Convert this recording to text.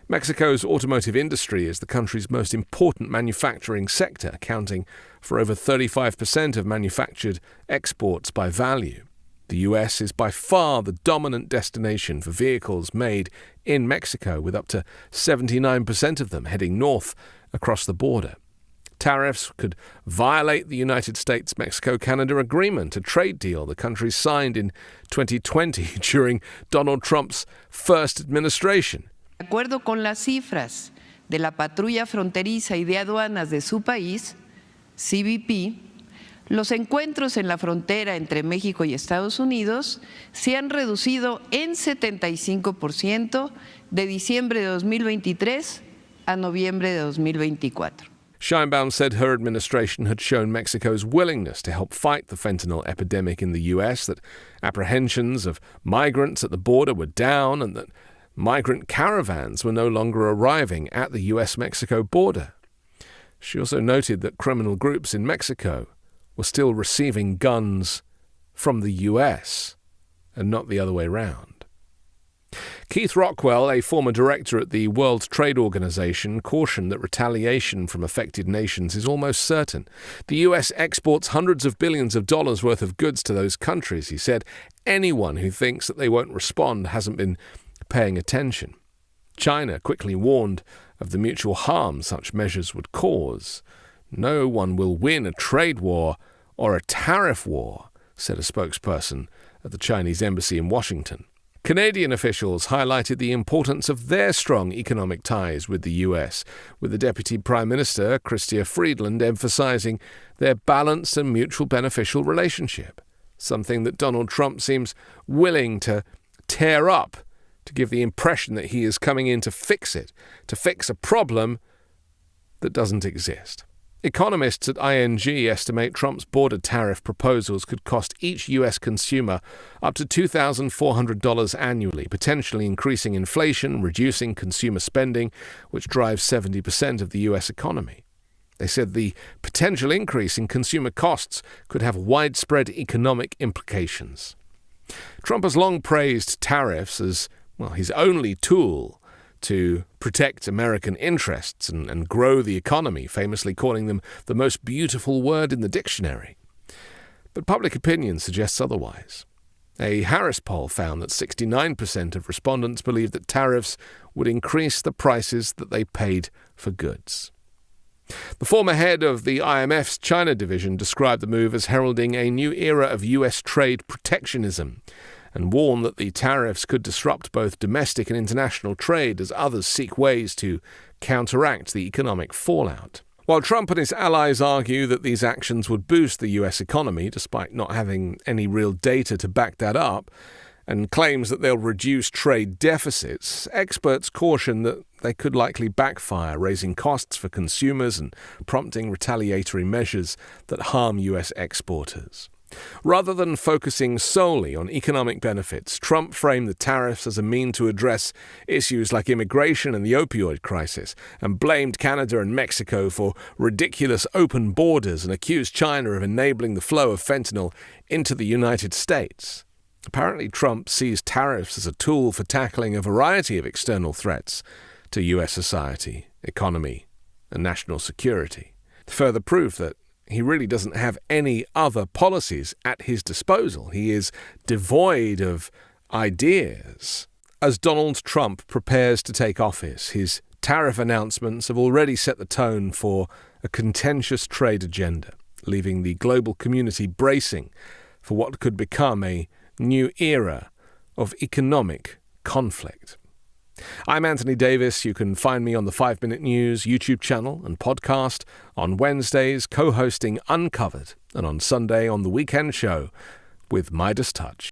Mexico's automotive industry is the country's most important manufacturing sector, accounting for over 35% of manufactured exports by value. The US is by far the dominant destination for vehicles made in Mexico, with up to 79% of them heading north across the border. Tariffs could violate the United States-Mexico-Canada Agreement, a trade deal the countries signed in 2020 during Donald Trump's first administration. De acuerdo con las cifras de la Patrulla Fronteriza y de Aduanas de su país, CBP, los encuentros en la frontera entre México y Estados Unidos se han reducido en 75% de diciembre de 2023 a noviembre de 2024. Scheinbaum said her administration had shown Mexico's willingness to help fight the fentanyl epidemic in the US, that apprehensions of migrants at the border were down, and that migrant caravans were no longer arriving at the US-Mexico border. She also noted that criminal groups in Mexico were still receiving guns from the US and not the other way round. Keith Rockwell, a former director at the World Trade Organization, cautioned that retaliation from affected nations is almost certain. The US exports hundreds of billions of dollars worth of goods to those countries, he said. Anyone who thinks that they won't respond hasn't been paying attention. China quickly warned of the mutual harm such measures would cause. No one will win a trade war or a tariff war, said a spokesperson at the Chinese embassy in Washington. Canadian officials highlighted the importance of their strong economic ties with the US, with the Deputy Prime Minister, Chrystia Freeland, emphasizing their balanced and mutual beneficial relationship, something that Donald Trump seems willing to tear up to give the impression that he is coming in to fix it, to fix a problem that doesn't exist. Economists at ING estimate Trump's border tariff proposals could cost each US consumer up to $2,400 annually, potentially increasing inflation, reducing consumer spending, which drives 70% of the US economy. They said the potential increase in consumer costs could have widespread economic implications. Trump has long praised tariffs as, his only tool to protect American interests and grow the economy, famously calling them the most beautiful word in the dictionary. But public opinion suggests otherwise. A Harris poll found that 69% of respondents believed that tariffs would increase the prices that they paid for goods. The former head of the IMF's China division described the move as heralding a new era of US trade protectionism, and warned that the tariffs could disrupt both domestic and international trade as others seek ways to counteract the economic fallout. While Trump and his allies argue that these actions would boost the US economy, despite not having any real data to back that up, and claims that they'll reduce trade deficits, experts caution that they could likely backfire, raising costs for consumers and prompting retaliatory measures that harm US exporters. Rather than focusing solely on economic benefits, Trump framed the tariffs as a means to address issues like immigration and the opioid crisis, and blamed Canada and Mexico for ridiculous open borders and accused China of enabling the flow of fentanyl into the United States. Apparently, Trump sees tariffs as a tool for tackling a variety of external threats to US society, economy, and national security. Further proof that he really doesn't have any other policies at his disposal. He is devoid of ideas. As Donald Trump prepares to take office, his tariff announcements have already set the tone for a contentious trade agenda, leaving the global community bracing for what could become a new era of economic conflict. I'm Anthony Davis. You can find me on the 5 Minute News YouTube channel and podcast, on Wednesdays co-hosting Uncovered, and on Sunday on The Weekend Show with Midas Touch.